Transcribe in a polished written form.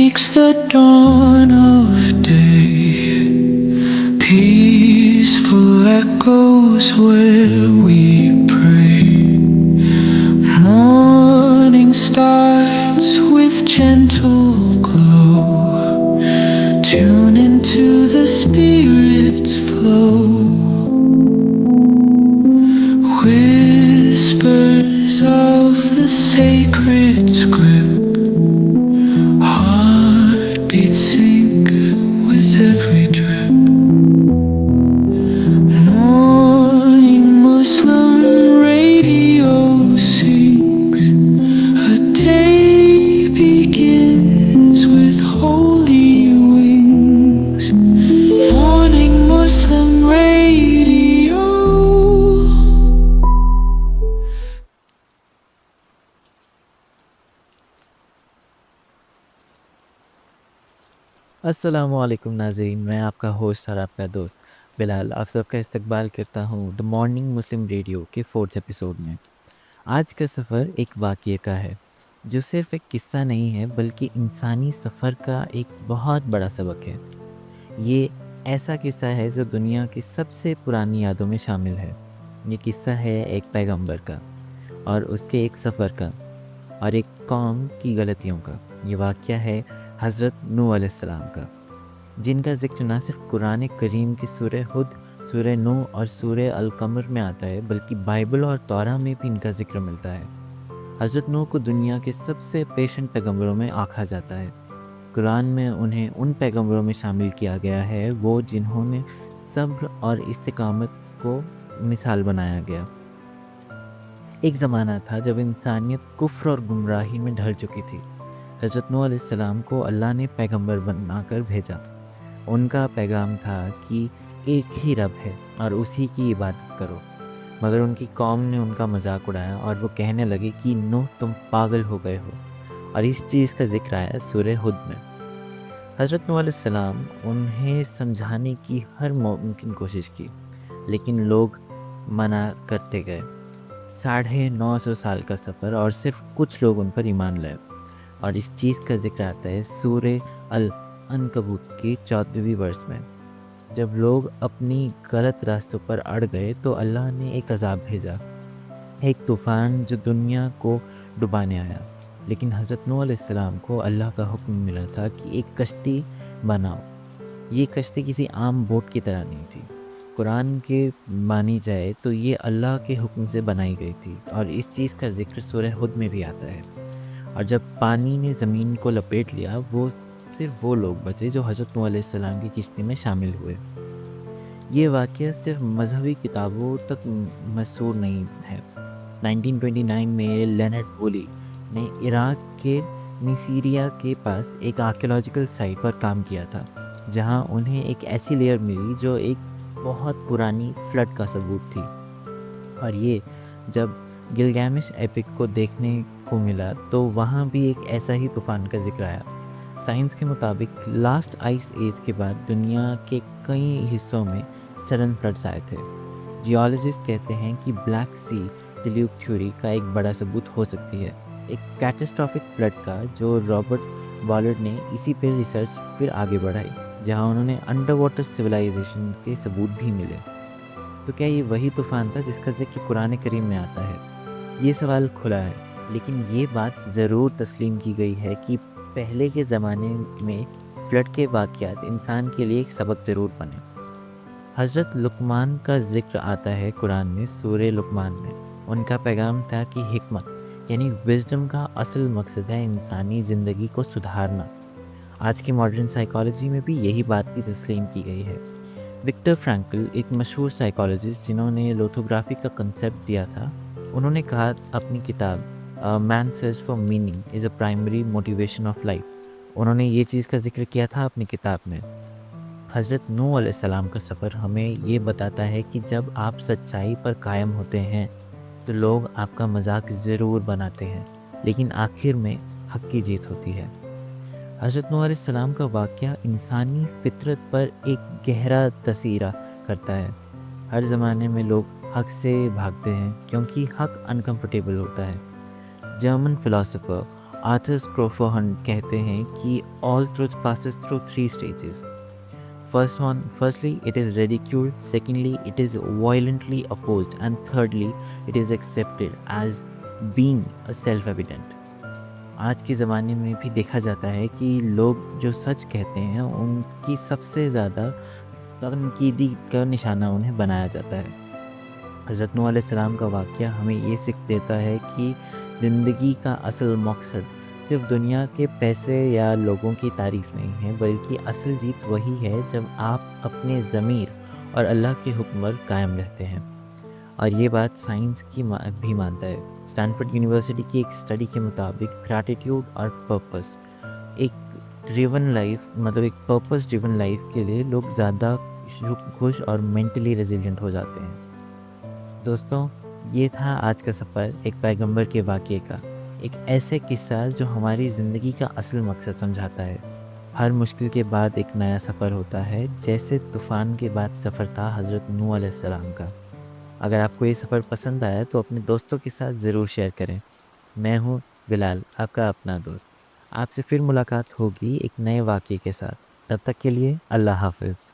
makes the dawn of day. Peaceful echoes where we pray. Morning starts with gentle glow. Tune into the Spirit's flow. Whispers of the sacred script. Heartbeats sync with every drip. Morning Muslim radio sings. A day begins with holy wings. Morning Muslim radio. السلام علیکم ناظرین، میں آپ کا host اور آپ کا دوست بلال آپ سب کا استقبال کرتا ہوں دا مارننگ مسلم ریڈیو کے 4تھ ایپیسوڈ میں۔ آج کا سفر ایک واقعے کا ہے جو صرف ایک قصہ نہیں ہے بلکہ انسانی سفر کا ایک بہت بڑا سبق ہے۔ یہ ایسا قصہ ہے جو دنیا کی سب سے پرانی یادوں میں شامل ہے۔ یہ قصہ ہے ایک پیغمبر کا اور اس کے ایک سفر کا اور ایک قوم کی غلطیوں کا۔ یہ واقعہ ہے حضرت نوح علیہ السلام کا، جن کا ذکر نہ صرف قرآن کریم کی سورہ ہود، سورہ نوح اور سورہ القمر میں آتا ہے بلکہ بائبل اور توراہ میں بھی ان کا ذکر ملتا ہے۔ حضرت نوح کو دنیا کے سب سے پیشنٹ پیغمبروں میں آنکھا جاتا ہے۔ قرآن میں انہیں ان پیغمبروں میں شامل کیا گیا ہے وہ جنہوں نے صبر اور استقامت کو مثال بنایا گیا۔ ایک زمانہ تھا جب انسانیت کفر اور گمراہی میں ڈھل چکی تھی۔ حضرت نوح علیہ السلام کو اللہ نے پیغمبر بنا کر بھیجا۔ ان کا پیغام تھا کہ ایک ہی رب ہے اور اسی کی عبادت کرو، مگر ان کی قوم نے ان کا مذاق اڑایا اور وہ کہنے لگے کہ نوح تم پاگل ہو گئے ہو، اور اس چیز کا ذکر آیا سورہ ہود میں۔ حضرت نوح علیہ السلام انہیں سمجھانے کی ہر ممکن کوشش کی لیکن لوگ منع کرتے گئے۔ 950 سال کا سفر اور صرف کچھ لوگ ان پر ایمان لائے، اور اس چیز کا ذکر آتا ہے سورہ العنکبوت کے 14ویں ورس میں۔ جب لوگ اپنی غلط راستوں پر اڑ گئے تو اللہ نے ایک عذاب بھیجا، ایک طوفان جو دنیا کو ڈبانے آیا۔ لیکن حضرت نوح علیہ السلام کو اللہ کا حکم ملا تھا کہ ایک کشتی بناؤ۔ یہ کشتی کسی عام بوٹ کی طرح نہیں تھی۔ قرآن کے مانی جائے تو یہ اللہ کے حکم سے بنائی گئی تھی، اور اس چیز کا ذکر سورہ ہود میں بھی آتا ہے۔ اور جب پانی نے زمین کو لپیٹ لیا، وہ صرف وہ لوگ بچے جو حضرت نوح علیہ السلام کی کشتی میں شامل ہوئے۔ یہ واقعہ صرف مذہبی کتابوں تک محصور نہیں ہے۔ 1929 میں لینارڈ وولی نے عراق کے نیسیریا کے پاس ایک آرکیولوجیکل سائٹ پر کام کیا تھا، جہاں انہیں ایک ایسی لیئر ملی جو ایک بہت پرانی فلڈ کا ثبوت تھی۔ اور یہ جب گلگامش ایپک کو دیکھنے کو ملا تو وہاں بھی ایک ایسا ہی طوفان کا ذکر آیا۔ سائنس کے مطابق لاسٹ آئس ایج کے بعد دنیا کے کئی حصوں میں سڈن فلڈز آئے تھے۔ جیولوجسٹ کہتے ہیں کہ بلیک سی ڈیلیوک تھیوری کا ایک بڑا ثبوت ہو سکتی ہے، ایک کیٹاسٹرافک فلڈ کا، جو رابرٹ بالرڈ نے اسی پہ ریسرچ پھر آگے بڑھائی، جہاں انہوں نے انڈر واٹر سویلائزیشن کے ثبوت بھی ملے۔ تو کیا یہ وہی طوفان تھا جس کا ذکر قرآن کریم میں آتا ہے؟ یہ سوال کھلا ہے، لیکن یہ بات ضرور تسلیم کی گئی ہے کہ پہلے کے زمانے میں فلڈ کے واقعات انسان کے لیے ایک سبق ضرور بنے۔ حضرت لقمان کا ذکر آتا ہے قرآن میں سورہ لقمان میں۔ ان کا پیغام تھا کہ حکمت یعنی وزڈم کا اصل مقصد ہے انسانی زندگی کو سدھارنا۔ آج کی ماڈرن سائیکالوجی میں بھی یہی بات کی تسلیم کی گئی ہے۔ وکٹر فرینکل ایک مشہور سائیکالوجسٹ جنہوں نے لوتھوگرافی کا کنسیپٹ دیا تھا، انہوں نے کہا اپنی کتاب مین search for meaning is a primary motivation of life, انہوں نے یہ چیز کا ذکر کیا تھا اپنی کتاب میں۔ حضرت نوح علیہ السلام کا سفر ہمیں یہ بتاتا ہے کہ جب آپ سچائی پر قائم ہوتے ہیں تو لوگ آپ کا مذاق ضرور بناتے ہیں، لیکن آخر میں حق کی جیت ہوتی ہے۔ حضرت نوح علیہ السلام کا واقعہ انسانی فطرت پر ایک گہرا تاثیر کرتا ہے۔ ہر زمانے میں لوگ حق سے بھاگتے ہیں کیونکہ حق انکمفرٹیبل ہوتا ہے۔ جرمن فلاسفر آرتھر اسکروفوہن کہتے ہیں کہ all truth passes through 3 stages. Firstly, it is ridiculed. Secondly, it is violently opposed. And thirdly, it is accepted as being a self-evident. آج کے زمانے میں بھی دیکھا جاتا ہے کہ لوگ جو سچ کہتے ہیں ان کی سب سے زیادہ تنقیدی کا نشانہ انہیں بنایا جاتا ہے. حضرت نوح علیہ السلام کا واقعہ ہمیں یہ سکھ دیتا ہے کہ زندگی کا اصل مقصد صرف دنیا کے پیسے یا لوگوں کی تعریف نہیں ہے، بلکہ اصل جیت وہی ہے جب آپ اپنے ضمیر اور اللہ کے حکم پر قائم رہتے ہیں. اور یہ بات سائنس کی بھی مانتا ہے. اسٹینفورڈ یونیورسٹی کی ایک اسٹڈی کے مطابق گریٹیٹیوڈ اور پرپس ایک پرپس ڈریون لائف کے لیے لوگ زیادہ خوش اور مینٹلی ریزیلینٹ ہو جاتے ہیں. دوستوں، یہ تھا آج کا سفر ایک پیغمبر کے واقعے کا، ایک ایسے قصہ جو ہماری زندگی کا اصل مقصد سمجھاتا ہے. ہر مشکل کے بعد ایک نیا سفر ہوتا ہے، جیسے طوفان کے بعد سفر تھا حضرت نوح علیہ السلام کا. اگر آپ کو یہ سفر پسند آیا تو اپنے دوستوں کے ساتھ ضرور شیئر کریں. میں ہوں بلال، آپ کا اپنا دوست. آپ سے پھر ملاقات ہوگی ایک نئے واقعے کے ساتھ. تب تک کے لیے اللہ حافظ.